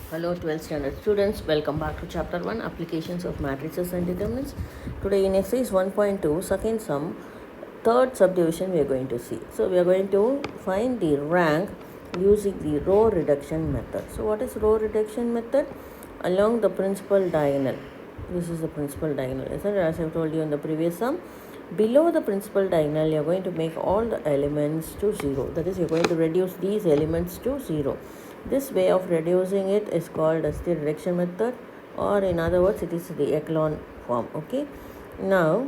Hello 12th standard students, welcome back to chapter 1 applications of matrices and determinants. Today in exercise 1.2 second sum third subdivision we are going to see. So we are going to find the rank using the row reduction method. So what is row reduction method? Along the principal diagonal. This is the principal diagonal, isn't it? As I told you in the previous sum, below the principal diagonal you are going to make all the elements to 0. That is, you are going to reduce these elements to 0. This way of reducing it is called as the reduction method, or in other words it is the echelon form. Okay, now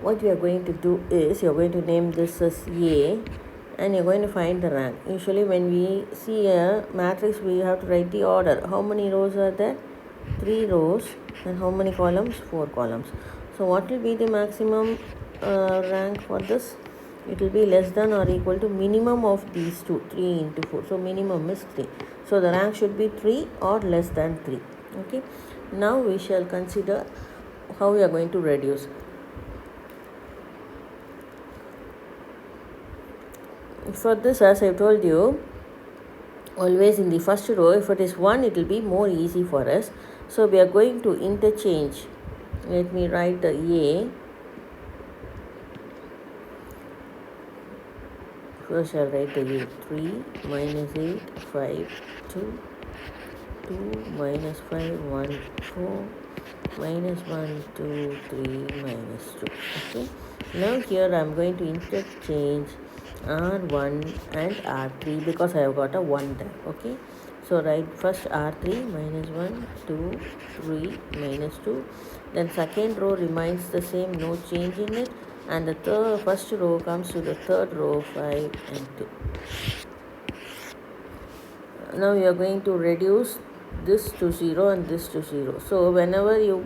what we are going to do is you are going to name this as A and you are going to find the rank. Usually when we see a matrix we have to write the order. How many rows are there? 3 rows. And how many columns? 4 columns. So what will be the maximum rank for this? It will be less than or equal to minimum of these two, 3 into 4. So minimum is 3. So the rank should be 3 or less than 3. Okay. Now we shall consider how we are going to reduce. For this, as I told you, always in the first row, if it is 1, it will be more easy for us. So we are going to interchange. Let me write the A. First I'll write the A. 3 minus 8, 5, 2, 2 minus 5, 1, 4, minus 1, 2, 3, minus 2. Okay. Now here I am going to interchange R1 and R3 because I have got a 1 there. Okay. So write first R3 minus 1, 2, 3, minus 2. Then second row remains the same, no change in it. And the first row comes to the third row, 5 and 2. Now you are going to reduce this to 0 and this to 0. So whenever you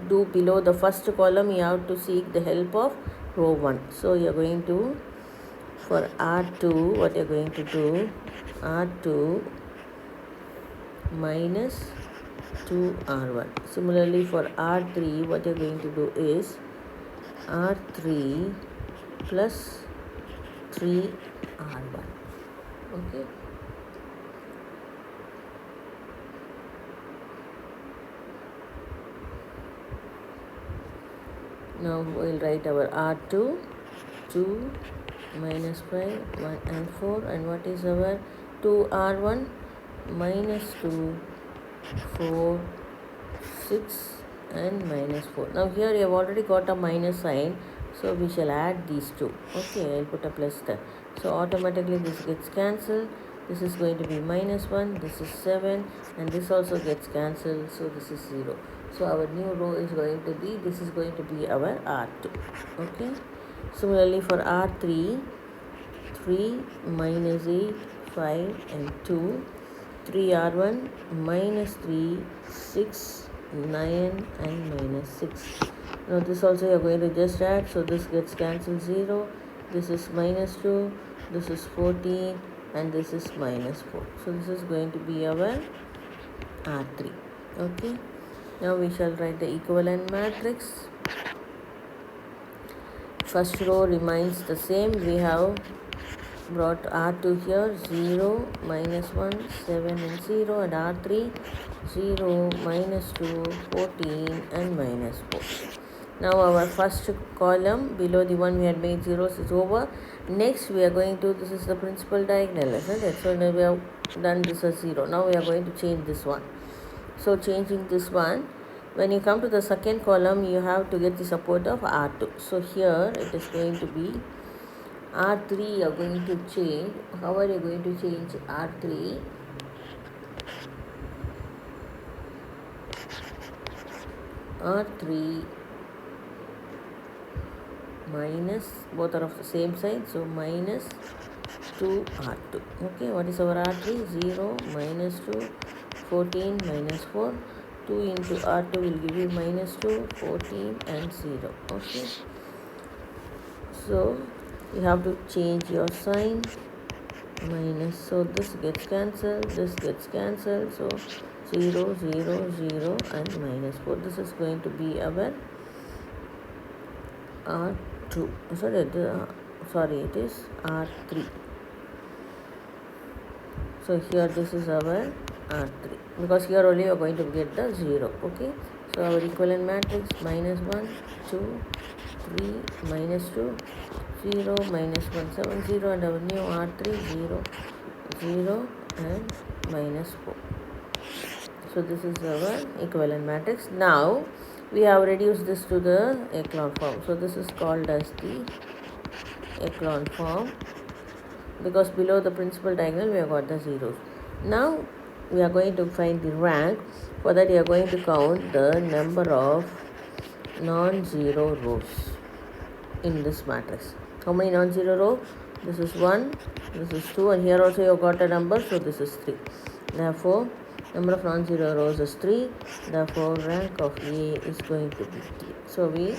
do below the first column, you have to seek the help of row 1. So you are going to, for R2, what you are going to do, R2 minus 2R1. Similarly for R3, what you are going to do is R3 plus 3R1. Okay. Now we will write our R2, 2 minus 5, 1 and 4, and what is our 2R1 minus 2, 4, 6 and minus 4. Now here you have already got a minus sign, so we shall add these two. Okay, I will put a plus there. So automatically this gets cancelled. This is going to be minus 1, this is 7, and this also gets cancelled, so this is 0. So our new row is going to be, this is going to be our R2. Okay. Similarly for R3, 3 minus 8, 5 and 2, 3R1 minus 3, 6, 9 and minus 6. Now this also you are going to just add, so this gets cancelled 0, this is minus 2, this is 14 and this is minus 4. So this is going to be our R3. Okay. Now we shall write the equivalent matrix. First row remains the same. We have brought R2 here, 0, minus 1, 7 and 0, and R3, 0, minus 2, 14 and minus 4. Now our first column below the one we had made zeros is over. Next we are going to, this is the principal diagonal, isn't it? So now we have done this as 0. Now we are going to change this one. So changing this one, when you come to the second column you have to get the support of R2. So here it is going to be R3 you are going to change. How are you going to change R3? R3 minus, both are of the same side, so minus 2R2. Okay, what is our R3? 0, minus 2, 14, minus 4. 2 into R2 will give you minus 2, 14 and 0. Okay. So you have to change your sign, minus, so this gets cancelled, this gets cancelled, so 0, 0, 0 and minus 4. This is going to be our R2. Sorry, it is R3. So here this is our R3, because here only you are going to get the 0. Okay, so our equivalent matrix minus 1, 2, 3, minus 2, 0, minus 1, 7, 0, and our new R3 0, 0, and minus 4. So this is our equivalent matrix. Now we have reduced this to the echelon form. So this is called as the echelon form, because below the principal diagonal we have got the zeros. Now we are going to find the rank. For that, we are going to count the number of non-zero rows in this matrix. How many non-zero rows? This is 1, this is 2, and here also you have got a number, so this is 3. Therefore, number of non-zero rows is 3. Therefore, rank of A is going to be 3. So we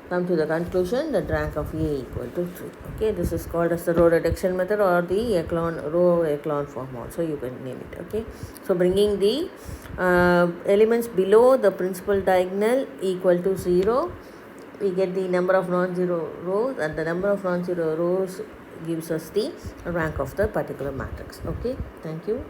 come to the conclusion that rank of A equal to 3. Okay, this is called as the row reduction method, or the row echelon form also you can name it. Okay, so bringing the elements below the principal diagonal equal to 0, we get the number of non-zero rows, and the number of non-zero rows gives us the rank of the particular matrix. Okay, thank you.